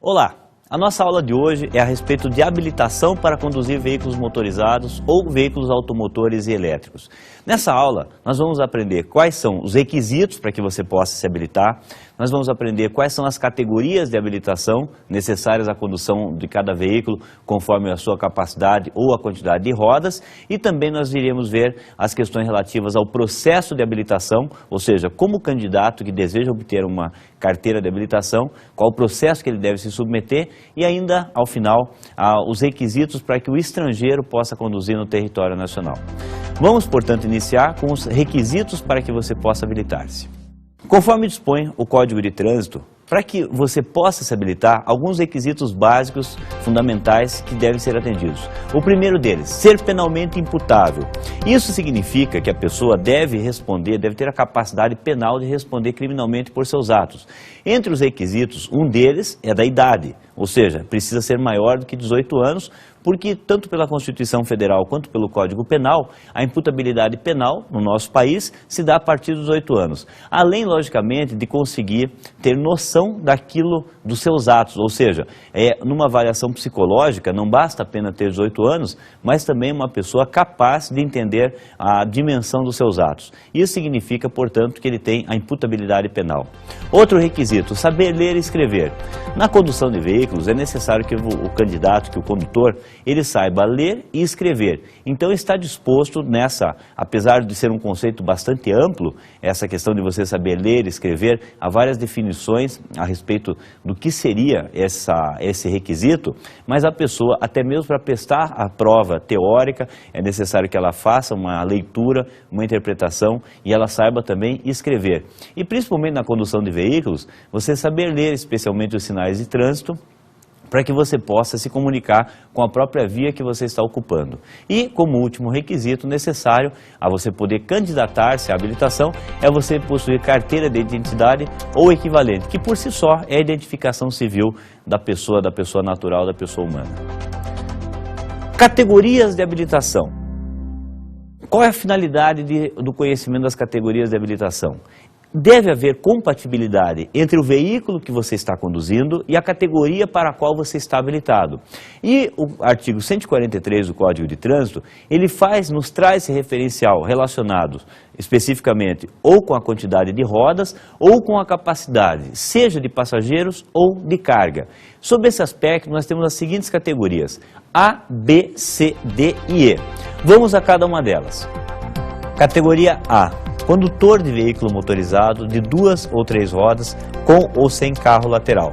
Olá! A nossa aula de hoje é a respeito de habilitação para conduzir veículos motorizados ou veículos automotores e elétricos. Nessa aula, nós vamos aprender quais são os requisitos para que você possa se habilitar, nós vamos aprender quais são as categorias de habilitação necessárias à condução de cada veículo, conforme a sua capacidade ou a quantidade de rodas, e também nós iremos ver as questões relativas ao processo de habilitação, ou seja, como o candidato que deseja obter uma carteira de habilitação, qual o processo que ele deve se submeter, e ainda, ao final, os requisitos para que o estrangeiro possa conduzir no território nacional. Vamos, portanto, iniciar com os requisitos para que você possa habilitar-se. Conforme dispõe o Código de Trânsito, para que você possa se habilitar, alguns requisitos básicos, fundamentais, que devem ser atendidos. O primeiro deles, ser penalmente imputável. Isso significa que a pessoa deve ter a capacidade penal de responder criminalmente por seus atos. Entre os requisitos, um deles é da idade, ou seja, precisa ser maior do que 18 anos, porque tanto pela Constituição Federal quanto pelo Código Penal, a imputabilidade penal no nosso país se dá a partir dos 18 anos. Além, logicamente, de conseguir ter noção daquilo dos seus atos, ou seja, numa avaliação psicológica, não basta apenas ter 18 anos, mas também uma pessoa capaz de entender a dimensão dos seus atos. Isso significa, portanto, que ele tem a imputabilidade penal. Outro requisito, saber ler e escrever. Na condução de veículos é necessário que o candidato, que o condutor, ele saiba ler e escrever. Então está disposto nessa, apesar de ser um conceito bastante amplo, essa questão de você saber ler e escrever, há várias definições a respeito do que seria esse requisito, mas a pessoa, até mesmo para prestar a prova teórica, é necessário que ela faça uma leitura, uma interpretação e ela saiba também escrever. E principalmente na condução de veículos, você saber ler especialmente os sinais de trânsito, para que você possa se comunicar com a própria via que você está ocupando. E, como último requisito necessário a você poder candidatar-se à habilitação, é você possuir carteira de identidade ou equivalente, que por si só é a identificação civil da pessoa natural, da pessoa humana. Categorias de habilitação. Qual é a finalidade do conhecimento das categorias de habilitação? Deve haver compatibilidade entre o veículo que você está conduzindo e a categoria para a qual você está habilitado. E o artigo 143 do Código de Trânsito, ele nos traz esse referencial relacionado especificamente ou com a quantidade de rodas ou com a capacidade, seja de passageiros ou de carga. Sob esse aspecto, nós temos as seguintes categorias: A, B, C, D e E. Vamos a cada uma delas. Categoria A. Condutor de veículo motorizado de 2 ou 3 rodas com ou sem carro lateral.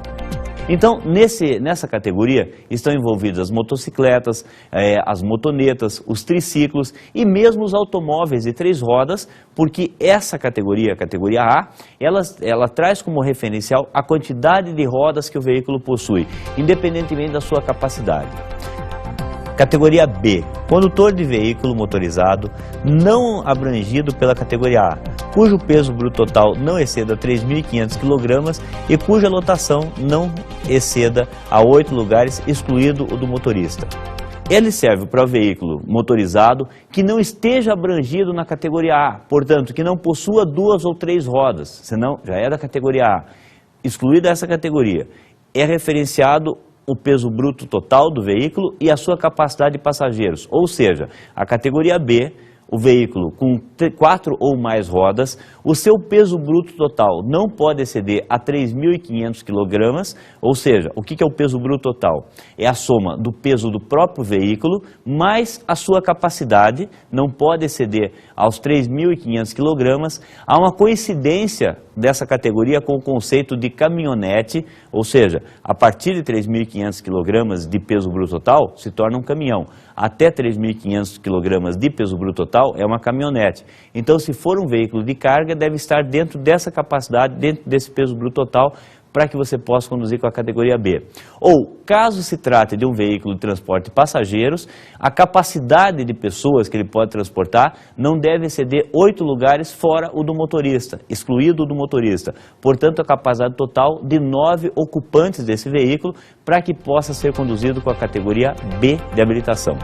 Então, nessa categoria estão envolvidas as motocicletas, as motonetas, os triciclos e mesmo os automóveis de 3 rodas, porque essa categoria, a categoria A, ela traz como referencial a quantidade de rodas que o veículo possui, independentemente da sua capacidade. Categoria B, condutor de veículo motorizado não abrangido pela categoria A, cujo peso bruto total não exceda 3.500 kg e cuja lotação não exceda a 8 lugares, excluído o do motorista. Ele serve para o veículo motorizado que não esteja abrangido na categoria A, portanto, que não possua 2 ou 3 rodas, senão já é da categoria A. Excluída essa categoria, é referenciado o peso bruto total do veículo e a sua capacidade de passageiros, ou seja, a categoria B, o veículo com 4 ou mais rodas, o seu peso bruto total não pode exceder a 3.500 kg, ou seja, o que é o peso bruto total? É a soma do peso do próprio veículo mais a sua capacidade, não pode exceder aos 3.500 kg. Há uma coincidência dessa categoria com o conceito de caminhonete, ou seja, a partir de 3.500 kg de peso bruto total se torna um caminhão. Até 3.500 kg de peso bruto total é uma caminhonete. Então, se for um veículo de carga, deve estar dentro dessa capacidade, dentro desse peso bruto total, para que você possa conduzir com a categoria B. Ou, caso se trate de um veículo de transporte de passageiros, a capacidade de pessoas que ele pode transportar não deve exceder 8 lugares fora o do motorista, excluído o do motorista. Portanto, a capacidade total de 9 ocupantes desse veículo para que possa ser conduzido com a categoria B de habilitação.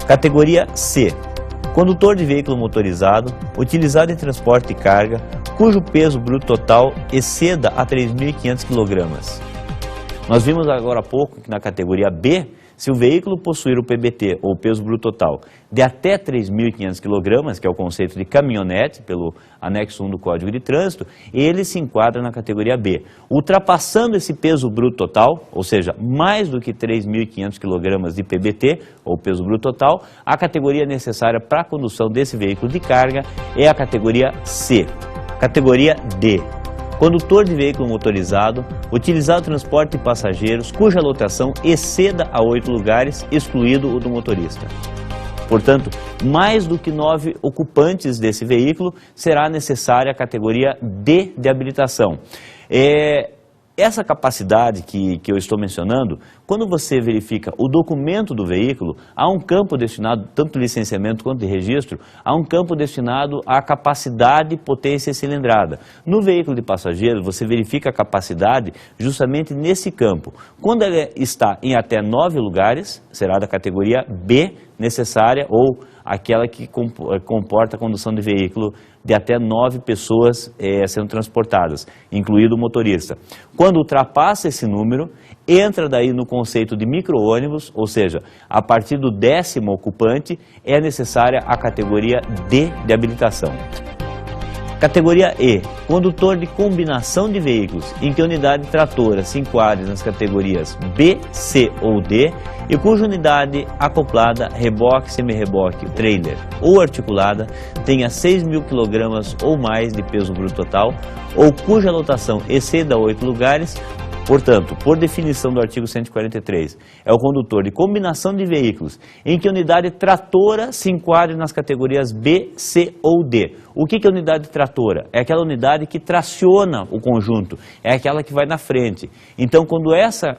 Categoria C. Condutor de veículo motorizado, utilizado em transporte de carga, cujo peso bruto total exceda a 3.500 kg. Nós vimos agora há pouco que na categoria B, se o veículo possuir o PBT, ou peso bruto total, de até 3.500 kg, que é o conceito de caminhonete, pelo anexo 1 do Código de Trânsito, ele se enquadra na categoria B. Ultrapassando esse peso bruto total, ou seja, mais do que 3.500 kg de PBT, ou peso bruto total, a categoria necessária para a condução desse veículo de carga é a categoria C. Categoria D. Condutor de veículo motorizado, utilizar o transporte de passageiros cuja lotação exceda a 8 lugares, excluído o do motorista. Portanto, mais do que 9 ocupantes desse veículo, será necessária a categoria D de habilitação. Essa capacidade que eu estou mencionando, quando você verifica o documento do veículo, há um campo destinado, tanto de licenciamento quanto de registro, há um campo destinado à capacidade, potência e cilindrada. No veículo de passageiros, você verifica a capacidade justamente nesse campo. Quando ela está em até 9 lugares, será da categoria B necessária ou aquela que comporta a condução de veículo de até 9 pessoas sendo transportadas, incluído o motorista. Quando ultrapassa esse número, entra daí no conceito de micro-ônibus, ou seja, a partir do 10º ocupante, é necessária a categoria D de habilitação. Categoria E, condutor de combinação de veículos em que a unidade tratora se enquadre nas categorias B, C ou D e cuja unidade acoplada, reboque, semi-reboque, trailer ou articulada tenha 6.000 kg ou mais de peso bruto total ou cuja lotação exceda 8 lugares. Portanto, por definição do artigo 143, é o condutor de combinação de veículos em que a unidade tratora se enquadre nas categorias B, C ou D. O que é unidade tratora? É aquela unidade que traciona o conjunto, é aquela que vai na frente. Então, quando essa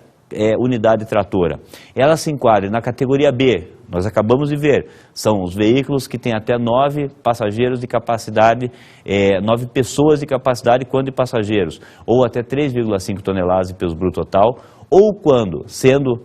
unidade tratora, ela se enquadra na categoria B, nós acabamos de ver, são os veículos que têm até 9 passageiros de capacidade, 9 pessoas de capacidade quando de passageiros, ou até 3,5 toneladas de peso bruto total, ou quando, sendo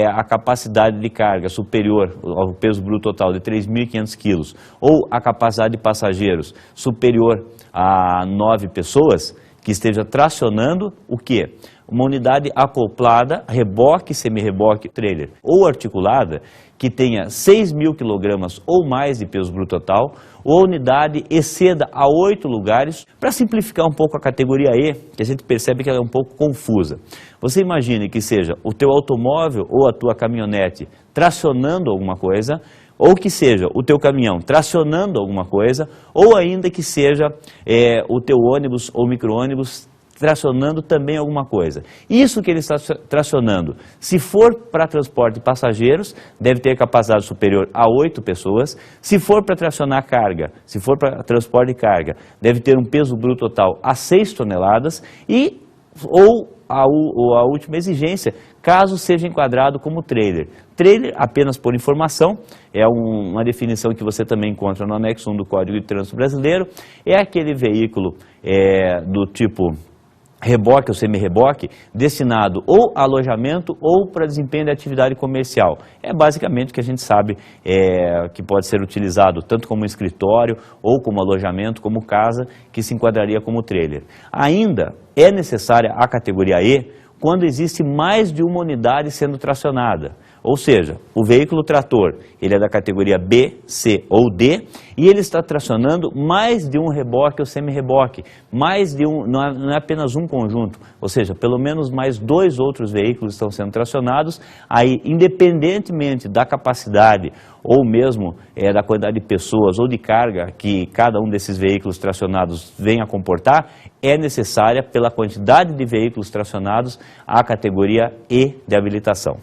a capacidade de carga superior ao peso bruto total de 3.500 quilos, ou a capacidade de passageiros superior a 9 pessoas, que esteja tracionando o quê? Uma unidade acoplada, reboque, semi-reboque, trailer ou articulada que tenha 6.000 kg ou mais de peso bruto total ou a unidade exceda a 8 lugares. Para simplificar um pouco a categoria E, que a gente percebe que ela é um pouco confusa. Você imagine que seja o teu automóvel ou a tua caminhonete tracionando alguma coisa, ou que seja o teu caminhão tracionando alguma coisa, ou ainda que seja o teu ônibus ou micro-ônibus tracionando também alguma coisa. Isso que ele está tracionando, se for para transporte de passageiros, deve ter capacidade superior a 8 pessoas. Se for para tracionar carga, se for para transporte de carga, deve ter um peso bruto total a 6 toneladas ou a última exigência, caso seja enquadrado como trailer. Trailer, apenas por informação, é uma definição que você também encontra no anexo 1 do Código de Trânsito Brasileiro, é aquele veículo do tipo reboque ou semi-reboque, destinado ou a alojamento ou para desempenho de atividade comercial. É basicamente o que a gente sabe que pode ser utilizado tanto como escritório ou como alojamento, como casa, que se enquadraria como trailer. Ainda é necessária a categoria E quando existe mais de uma unidade sendo tracionada. Ou seja, o veículo trator, ele é da categoria B, C ou D e ele está tracionando mais de um reboque ou semi-reboque, não é apenas um conjunto, ou seja, pelo menos mais 2 outros veículos estão sendo tracionados, aí independentemente da capacidade ou mesmo da quantidade de pessoas ou de carga que cada um desses veículos tracionados venha a comportar, é necessária pela quantidade de veículos tracionados a categoria E de habilitação.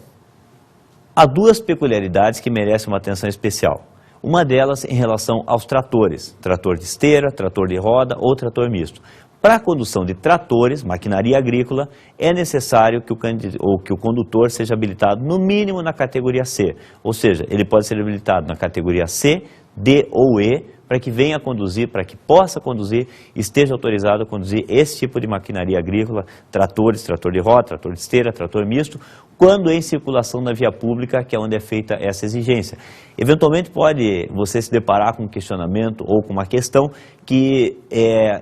Há 2 peculiaridades que merecem uma atenção especial. Uma delas em relação aos tratores, trator de esteira, trator de roda ou trator misto. Para a condução de tratores, maquinaria agrícola, é necessário que o condutor seja habilitado no mínimo na categoria C, ou seja, ele pode ser habilitado na categoria C, D ou E, para que venha conduzir, para que possa conduzir, esteja autorizado a conduzir esse tipo de maquinaria agrícola, tratores, trator de roda, trator de esteira, trator misto, quando em circulação na via pública, que é onde é feita essa exigência. Eventualmente pode você se deparar com um questionamento ou com uma questão que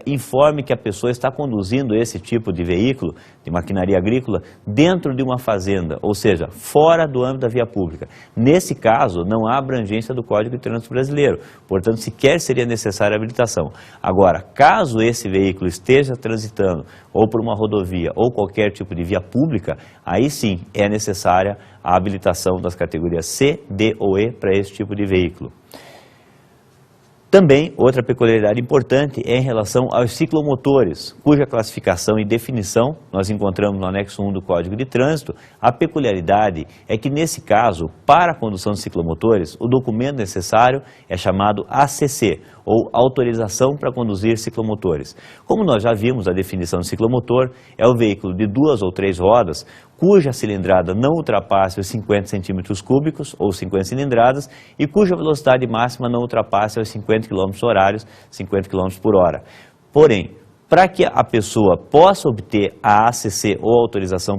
informe que a pessoa está conduzindo esse tipo de veículo, de maquinaria agrícola, dentro de uma fazenda, ou seja, fora do âmbito da via pública. Nesse caso, não há abrangência do Código de Trânsito Brasileiro, portanto, sequer seria necessária a habilitação. Agora, caso esse veículo esteja transitando ou por uma rodovia ou qualquer tipo de via pública, aí sim é necessária a habilitação das categorias C, D ou E para esse tipo de veículo. Também, outra peculiaridade importante é em relação aos ciclomotores, cuja classificação e definição nós encontramos no anexo 1 do Código de Trânsito. A peculiaridade é que, nesse caso, para a condução de ciclomotores, o documento necessário é chamado ACC, ou Autorização para Conduzir Ciclomotores. Como nós já vimos, a definição de ciclomotor é o veículo de 2 ou 3 rodas, cuja cilindrada não ultrapasse os 50 centímetros cúbicos, ou 50 cilindradas, e cuja velocidade máxima não ultrapasse os 50 km horários, 50 km por hora. Porém, para que a pessoa possa obter a ACC ou autorização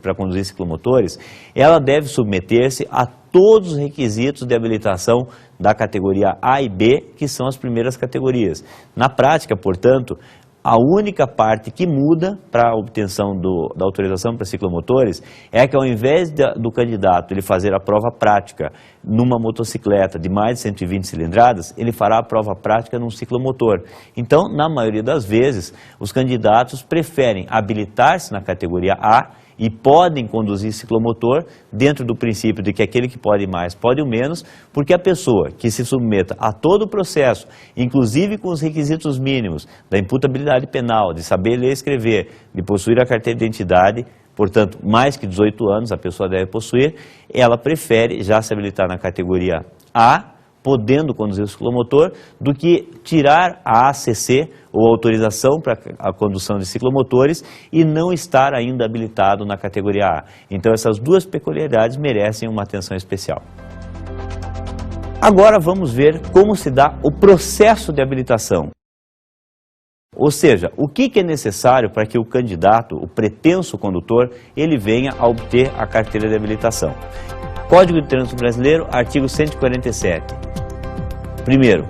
para conduzir ciclomotores, ela deve submeter-se a todos os requisitos de habilitação da categoria A e B, que são as primeiras categorias. Na prática, portanto, a única parte que muda para a obtenção da autorização para ciclomotores é que, ao invés do candidato ele fazer a prova prática numa motocicleta de mais de 120 cilindradas, ele fará a prova prática num ciclomotor. Então, na maioria das vezes, os candidatos preferem habilitar-se na categoria A e podem conduzir ciclomotor dentro do princípio de que aquele que pode mais pode o menos, porque a pessoa que se submeta a todo o processo, inclusive com os requisitos mínimos da imputabilidade penal, de saber ler e escrever, de possuir a carteira de identidade, portanto, mais que 18 anos a pessoa deve possuir, ela prefere já se habilitar na categoria A, podendo conduzir o ciclomotor, do que tirar a ACC, ou autorização para a condução de ciclomotores, e não estar ainda habilitado na categoria A. Então, essas duas peculiaridades merecem uma atenção especial. Agora vamos ver como se dá o processo de habilitação. Ou seja, o que é necessário para que o candidato, o pretenso condutor, ele venha a obter a carteira de habilitação. Código de Trânsito Brasileiro, artigo 147. Primeiro,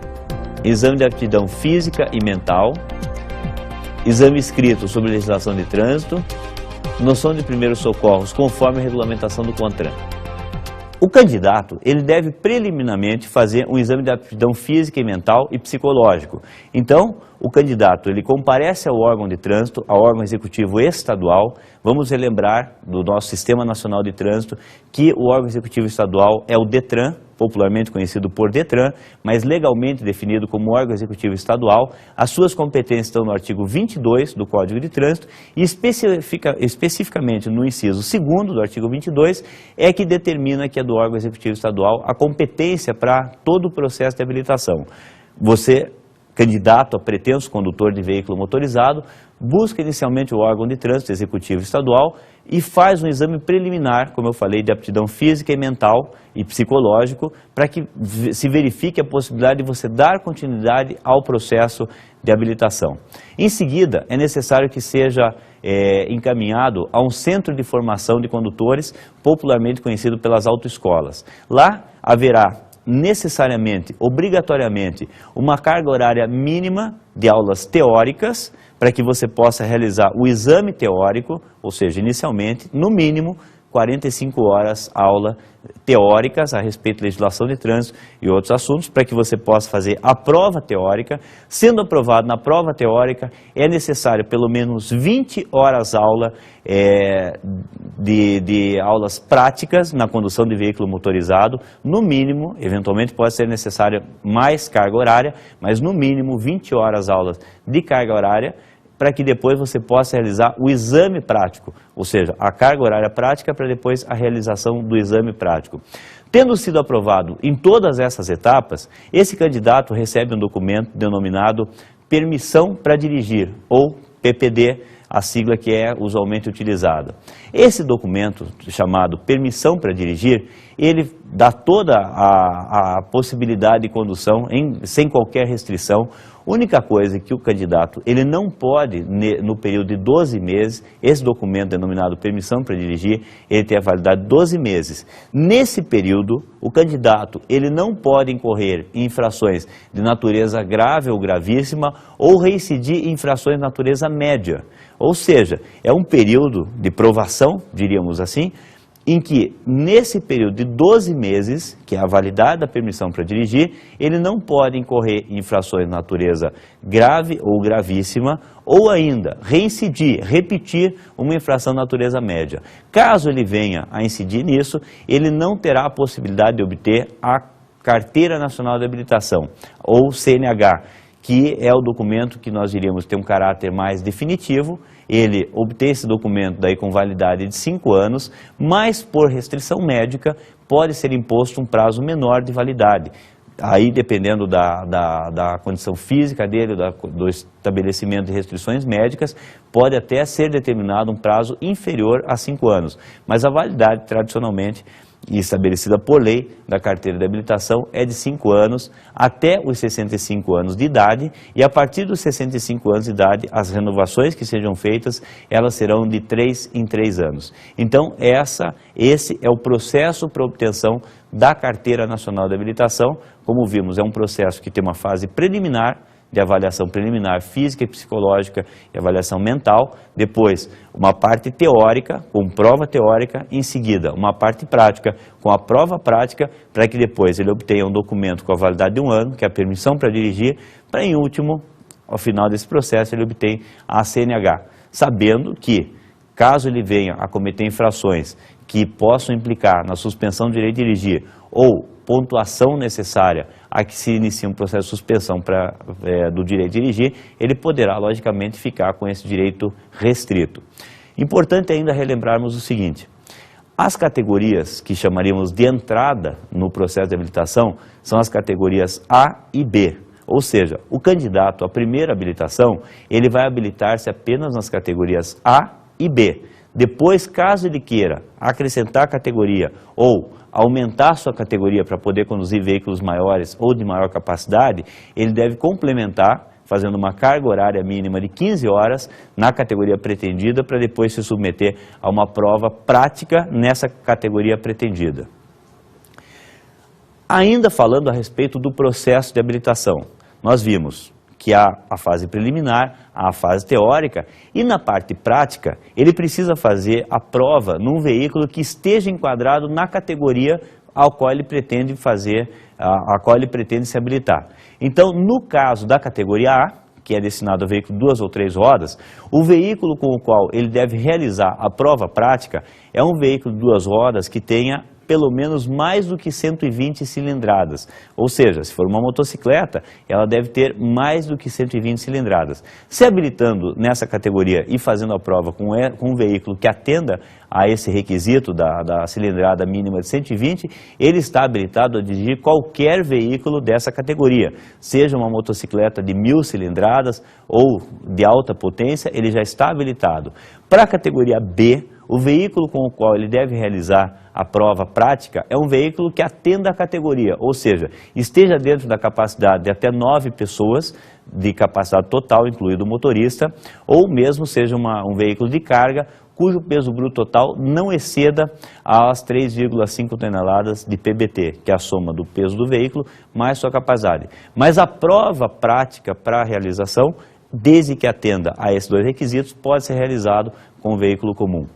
exame de aptidão física e mental, exame escrito sobre legislação de trânsito, noção de primeiros socorros conforme a regulamentação do CONTRAN. O candidato, ele deve preliminarmente fazer um exame de aptidão física e mental e psicológico. Então, o candidato, ele comparece ao órgão de trânsito, ao órgão executivo estadual. Vamos relembrar do nosso Sistema Nacional de Trânsito que o órgão executivo estadual é o DETRAN, popularmente conhecido por DETRAN, mas legalmente definido como órgão executivo estadual. As suas competências estão no artigo 22 do Código de Trânsito e especificamente no inciso 2º do artigo 22 é que determina que é do órgão executivo estadual a competência para todo o processo de habilitação. Você, candidato a pretenso condutor de veículo motorizado, busca inicialmente o órgão de trânsito executivo estadual e faz um exame preliminar, como eu falei, de aptidão física e mental e psicológico, para que se verifique a possibilidade de você dar continuidade ao processo de habilitação. Em seguida, é necessário que seja encaminhado a um centro de formação de condutores, popularmente conhecido pelas autoescolas. Lá haverá necessariamente, obrigatoriamente, uma carga horária mínima de aulas teóricas para que você possa realizar o exame teórico, ou seja, inicialmente, no mínimo, 45 horas aula teóricas a respeito de legislação de trânsito e outros assuntos, para que você possa fazer a prova teórica. Sendo aprovado na prova teórica, é necessário pelo menos 20 horas aula de aulas práticas na condução de veículo motorizado, no mínimo, eventualmente pode ser necessário mais carga horária, mas no mínimo 20 horas aulas de carga horária, para que depois você possa realizar o exame prático, ou seja, a carga horária prática para depois a realização do exame prático. Tendo sido aprovado em todas essas etapas, esse candidato recebe um documento denominado Permissão para Dirigir, ou PPD, a sigla que é usualmente utilizada. Esse documento, chamado Permissão para Dirigir, ele dá toda a possibilidade de condução sem qualquer restrição. Única coisa que o candidato, ele não pode, no período de 12 meses, esse documento denominado permissão para dirigir, ele tem a validade de 12 meses. Nesse período, o candidato, ele não pode incorrer em infrações de natureza grave ou gravíssima ou reincidir em infrações de natureza média. Ou seja, é um período de provação, diríamos assim, em que, nesse período de 12 meses, que é a validade da permissão para dirigir, ele não pode incorrer em infrações de natureza grave ou gravíssima, ou ainda reincidir, repetir uma infração de natureza média. Caso ele venha a incidir nisso, ele não terá a possibilidade de obter a Carteira Nacional de Habilitação, ou CNH, que é o documento que nós diríamos ter um caráter mais definitivo. Ele obtém esse documento daí com validade de 5 anos, mas por restrição médica pode ser imposto um prazo menor de validade. Aí, dependendo da condição física dele, do estabelecimento de restrições médicas, pode até ser determinado um prazo inferior a 5 anos. Mas a validade, tradicionalmente, e estabelecida por lei da carteira de habilitação, é de 5 anos até os 65 anos de idade, e a partir dos 65 anos de idade, as renovações que sejam feitas, elas serão de 3 em 3 anos. Então, esse é o processo para obtenção da Carteira Nacional de Habilitação. Como vimos, é um processo que tem uma fase preliminar, de avaliação preliminar física e psicológica e avaliação mental, depois uma parte teórica, com prova teórica, em seguida uma parte prática, com a prova prática, para que depois ele obtenha um documento com a validade de 1 ano, que é a permissão para dirigir, para em último, ao final desse processo, ele obtém a CNH, sabendo que, caso ele venha a cometer infrações que possam implicar na suspensão do direito de dirigir ou pontuação necessária a que se inicie um processo de suspensão do direito de dirigir, ele poderá, logicamente, ficar com esse direito restrito. Importante ainda relembrarmos o seguinte: as categorias que chamaríamos de entrada no processo de habilitação são as categorias A e B. Ou seja, o candidato à primeira habilitação, ele vai habilitar-se apenas nas categorias A e B. Depois, caso ele queira acrescentar categoria ou aumentar sua categoria para poder conduzir veículos maiores ou de maior capacidade, ele deve complementar, fazendo uma carga horária mínima de 15 horas na categoria pretendida, para depois se submeter a uma prova prática nessa categoria pretendida. Ainda falando a respeito do processo de habilitação, nós vimos que há a fase preliminar, há a fase teórica, e na parte prática, ele precisa fazer a prova num veículo que esteja enquadrado na categoria ao qual ele pretende a qual ele pretende se habilitar. Então, no caso da categoria A, que é destinado a veículo de 2 ou 3 rodas, o veículo com o qual ele deve realizar a prova prática é um veículo de 2 rodas que tenha pelo menos mais do que 120 cilindradas. Ou seja, se for uma motocicleta, ela deve ter mais do que 120 cilindradas. Se habilitando nessa categoria e fazendo a prova com um veículo que atenda a esse requisito da cilindrada mínima de 120, ele está habilitado a dirigir qualquer veículo dessa categoria. Seja uma motocicleta de 1000 cilindradas ou de alta potência, ele já está habilitado. Para a categoria B, o veículo com o qual ele deve realizar a prova prática é um veículo que atenda a categoria, ou seja, esteja dentro da capacidade de até 9 pessoas, de capacidade total, incluído o motorista, ou mesmo seja um veículo de carga, cujo peso bruto total não exceda as 3,5 toneladas de PBT, que é a soma do peso do veículo mais sua capacidade. Mas a prova prática para a realização, desde que atenda a esses 2 requisitos, pode ser realizado com um veículo comum.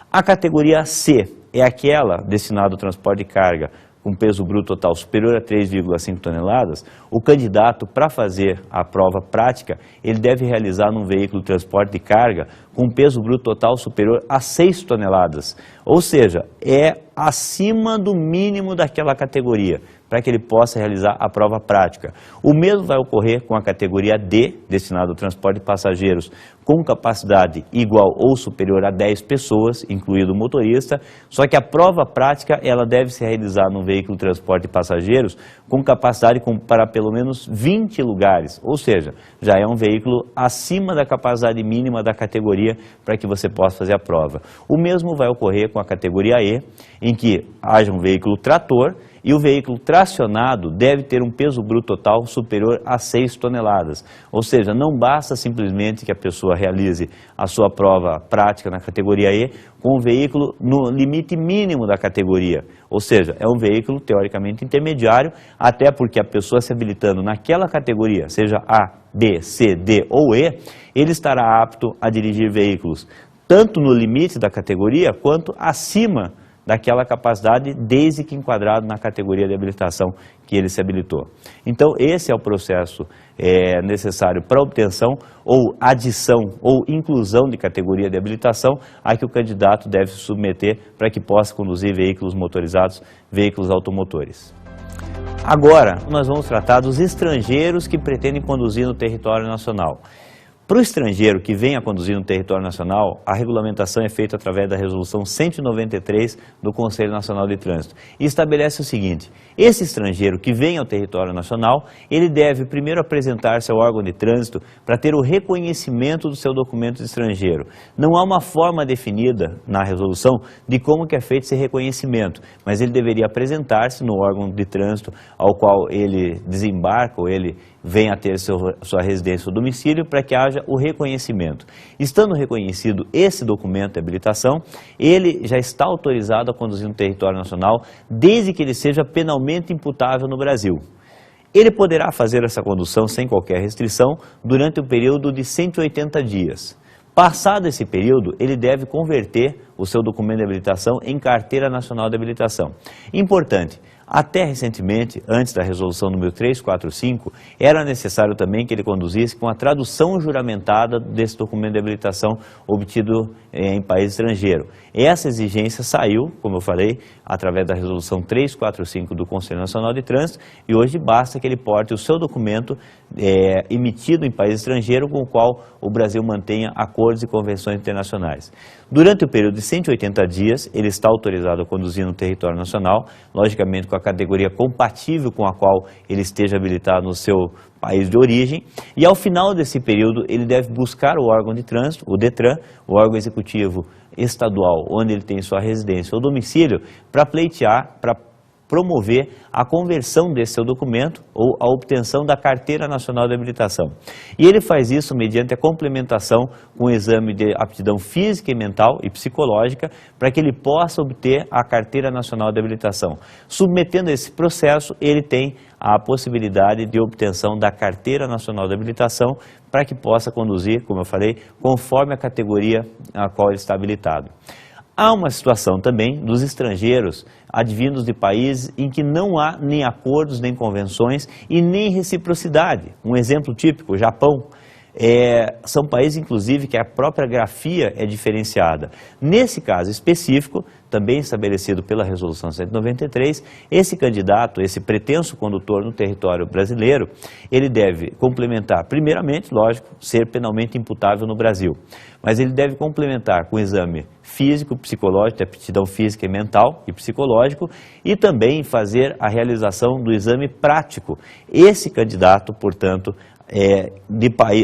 A categoria C é aquela destinada ao transporte de carga com peso bruto total superior a 3,5 toneladas. O candidato, para fazer a prova prática, ele deve realizar num veículo de transporte de carga com peso bruto total superior a 6 toneladas. Ou seja, é acima do mínimo daquela categoria, para que ele possa realizar a prova prática. O mesmo vai ocorrer com a categoria D, destinada ao transporte de passageiros, com capacidade igual ou superior a 10 pessoas, incluído o motorista, só que a prova prática ela deve se realizar no veículo de transporte de passageiros com capacidade para pelo menos 20 lugares, ou seja, já é um veículo acima da capacidade mínima da categoria para que você possa fazer a prova. O mesmo vai ocorrer com a categoria E, em que haja um veículo trator, E o veículo tracionado deve ter um peso bruto total superior a 6 toneladas. Ou seja, não basta simplesmente que a pessoa realize a sua prova prática na categoria E com o veículo no limite mínimo da categoria. Ou seja, é um veículo teoricamente intermediário, até porque a pessoa se habilitando naquela categoria, seja A, B, C, D ou E, ele estará apto a dirigir veículos tanto no limite da categoria quanto acima daquela capacidade, desde que enquadrado na categoria de habilitação que ele se habilitou. Então, esse é o processo necessário para obtenção ou adição ou inclusão de categoria de habilitação a que o candidato deve se submeter para que possa conduzir veículos motorizados, veículos automotores. Agora, nós vamos tratar dos estrangeiros que pretendem conduzir no território nacional. Para o estrangeiro que venha conduzir no território nacional, a regulamentação é feita através da Resolução 193 do Conselho Nacional de Trânsito e estabelece o seguinte: esse estrangeiro que vem ao território nacional, ele deve primeiro apresentar-se ao órgão de trânsito para ter o reconhecimento do seu documento de estrangeiro. Não há uma forma definida na resolução de como que é feito esse reconhecimento, mas ele deveria apresentar-se no órgão de trânsito ao qual ele desembarca ou ele vem a ter sua residência ou domicílio para que haja o reconhecimento. Estando reconhecido esse documento de habilitação, ele já está autorizado a conduzir no território nacional, desde que ele seja penalmente imputável no Brasil. Ele poderá fazer essa condução sem qualquer restrição durante o período de 180 dias. Passado esse período, ele deve converter o seu documento de habilitação em carteira nacional de habilitação. Importante, até recentemente, antes da resolução número 345, era necessário também que ele conduzisse com a tradução juramentada desse documento de habilitação obtido em país estrangeiro. Essa exigência saiu, como eu falei, através da resolução 345 do Conselho Nacional de Trânsito, e hoje basta que ele porte o seu documento emitido em país estrangeiro com o qual o Brasil mantenha acordos e convenções internacionais. Durante o período de 180 dias, ele está autorizado a conduzir no território nacional, logicamente com a categoria compatível com a qual ele esteja habilitado no seu país de origem, e ao final desse período ele deve buscar o órgão de trânsito, o DETRAN, o órgão executivo estadual onde ele tem sua residência ou domicílio, para pleitear, para promover a conversão desse seu documento ou a obtenção da carteira nacional de habilitação. E ele faz isso mediante a complementação com o exame de aptidão física e mental e psicológica para que ele possa obter a carteira nacional de habilitação. Submetendo esse processo, ele tem a possibilidade de obtenção da carteira nacional de habilitação para que possa conduzir, como eu falei, conforme a categoria a qual ele está habilitado. Há uma situação também dos estrangeiros advindos de países em que não há nem acordos, nem convenções e nem reciprocidade. Um exemplo típico, o Japão. São países, inclusive, que a própria grafia é diferenciada. Nesse caso específico, também estabelecido pela Resolução 193, esse candidato, esse pretenso condutor no território brasileiro, ele deve complementar, primeiramente, lógico, ser penalmente imputável no Brasil, mas ele deve complementar com exame físico, psicológico, de aptidão física e mental e psicológico, e também fazer a realização do exame prático. Esse candidato, portanto,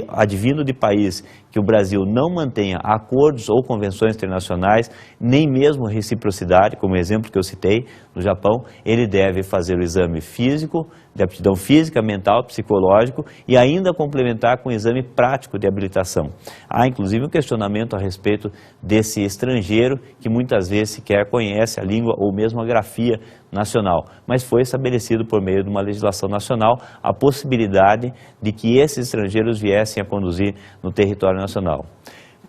advindo de país que o Brasil não mantenha acordos ou convenções internacionais, nem mesmo reciprocidade, como o exemplo que eu citei no Japão, ele deve fazer o exame físico, de aptidão física, mental, psicológico e ainda complementar com o exame prático de habilitação. Há inclusive um questionamento a respeito desse estrangeiro que muitas vezes sequer conhece a língua ou mesmo a grafia nacional, mas foi estabelecido por meio de uma legislação nacional a possibilidade de que esses estrangeiros viessem a conduzir no território nacional.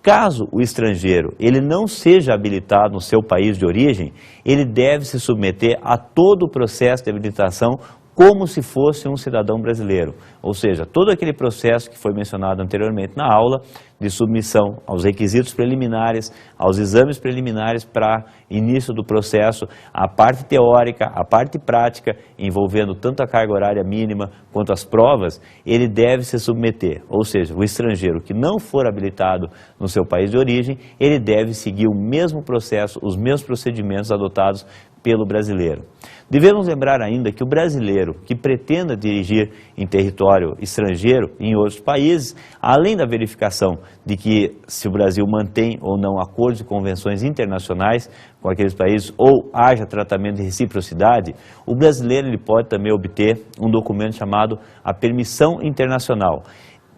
Caso o estrangeiro ele não seja habilitado no seu país de origem, ele deve se submeter a todo o processo de habilitação como se fosse um cidadão brasileiro, ou seja, todo aquele processo que foi mencionado anteriormente na aula, de submissão aos requisitos preliminares, aos exames preliminares para início do processo, a parte teórica, a parte prática, envolvendo tanto a carga horária mínima quanto as provas, ele deve se submeter, ou seja, o estrangeiro que não for habilitado no seu país de origem, ele deve seguir o mesmo processo, os mesmos procedimentos adotados pelo brasileiro. Devemos lembrar ainda que o brasileiro que pretenda dirigir em território estrangeiro, em outros países, além da verificação de que se o Brasil mantém ou não acordos e convenções internacionais com aqueles países ou haja tratamento de reciprocidade, o brasileiro ele pode também obter um documento chamado a permissão internacional.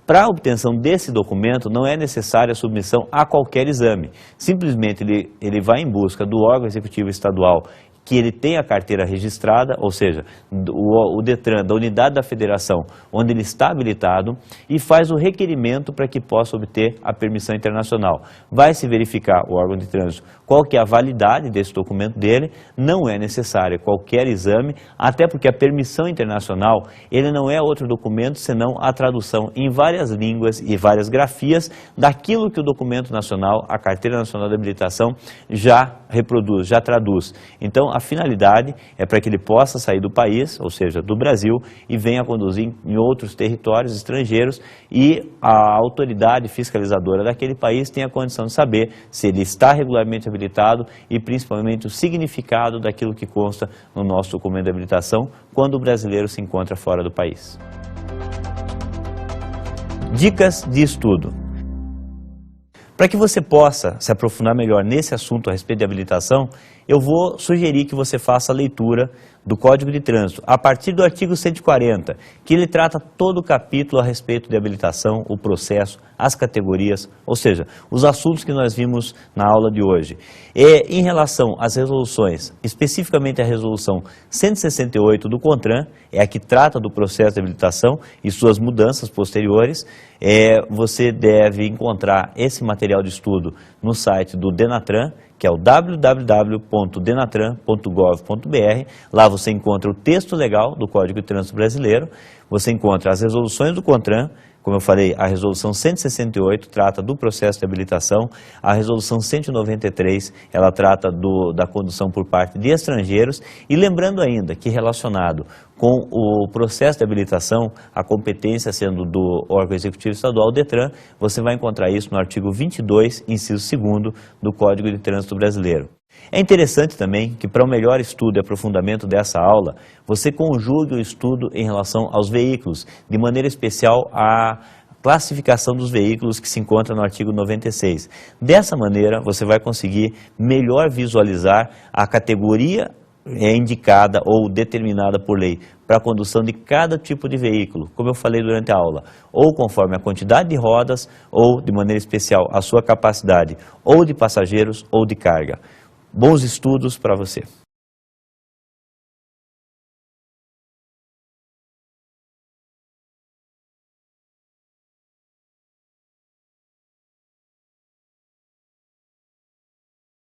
Para a obtenção desse documento não é necessária a submissão a qualquer exame, simplesmente ele vai em busca do órgão executivo estadual que ele tem a carteira registrada, ou seja, o DETRAN, da unidade da federação onde ele está habilitado, e faz o requerimento para que possa obter a permissão internacional. Vai se verificar o órgão de trânsito qual que é a validade desse documento dele, não é necessário qualquer exame, até porque a permissão internacional ele não é outro documento senão a tradução em várias línguas e várias grafias daquilo que o documento nacional, a carteira nacional de habilitação, já reproduz, já traduz. Então, a finalidade é para que ele possa sair do país, ou seja, do Brasil, e venha conduzir em outros territórios estrangeiros e a autoridade fiscalizadora daquele país tenha a condição de saber se ele está regularmente habilitado e principalmente o significado daquilo que consta no nosso documento de habilitação quando o brasileiro se encontra fora do país. Dicas de estudo. Para que você possa se aprofundar melhor nesse assunto a respeito de habilitação, eu vou sugerir que você faça a leitura do Código de Trânsito, a partir do artigo 140, que ele trata todo o capítulo a respeito de habilitação, o processo, as categorias, ou seja, os assuntos que nós vimos na aula de hoje. Em relação às resoluções, especificamente a resolução 168 do CONTRAN, é a que trata do processo de habilitação e suas mudanças posteriores, você deve encontrar esse material de estudo no site do DENATRAN, que é o www.denatran.gov.br. Lá você encontra o texto legal do Código de Trânsito Brasileiro, você encontra as resoluções do CONTRAN, como eu falei, a resolução 168 trata do processo de habilitação, a resolução 193, ela trata da condução por parte de estrangeiros, e lembrando ainda que relacionado com o processo de habilitação, a competência sendo do órgão executivo estadual, DETRAN, você vai encontrar isso no artigo 22, inciso 2º do Código de Trânsito Brasileiro. É interessante também que para um melhor estudo e aprofundamento dessa aula, você conjugue o estudo em relação aos veículos, de maneira especial a classificação dos veículos que se encontra no artigo 96. Dessa maneira, você vai conseguir melhor visualizar a categoria indicada ou determinada por lei para a condução de cada tipo de veículo, como eu falei durante a aula, ou conforme a quantidade de rodas, ou de maneira especial a sua capacidade, ou de passageiros ou de carga. Bons estudos para você!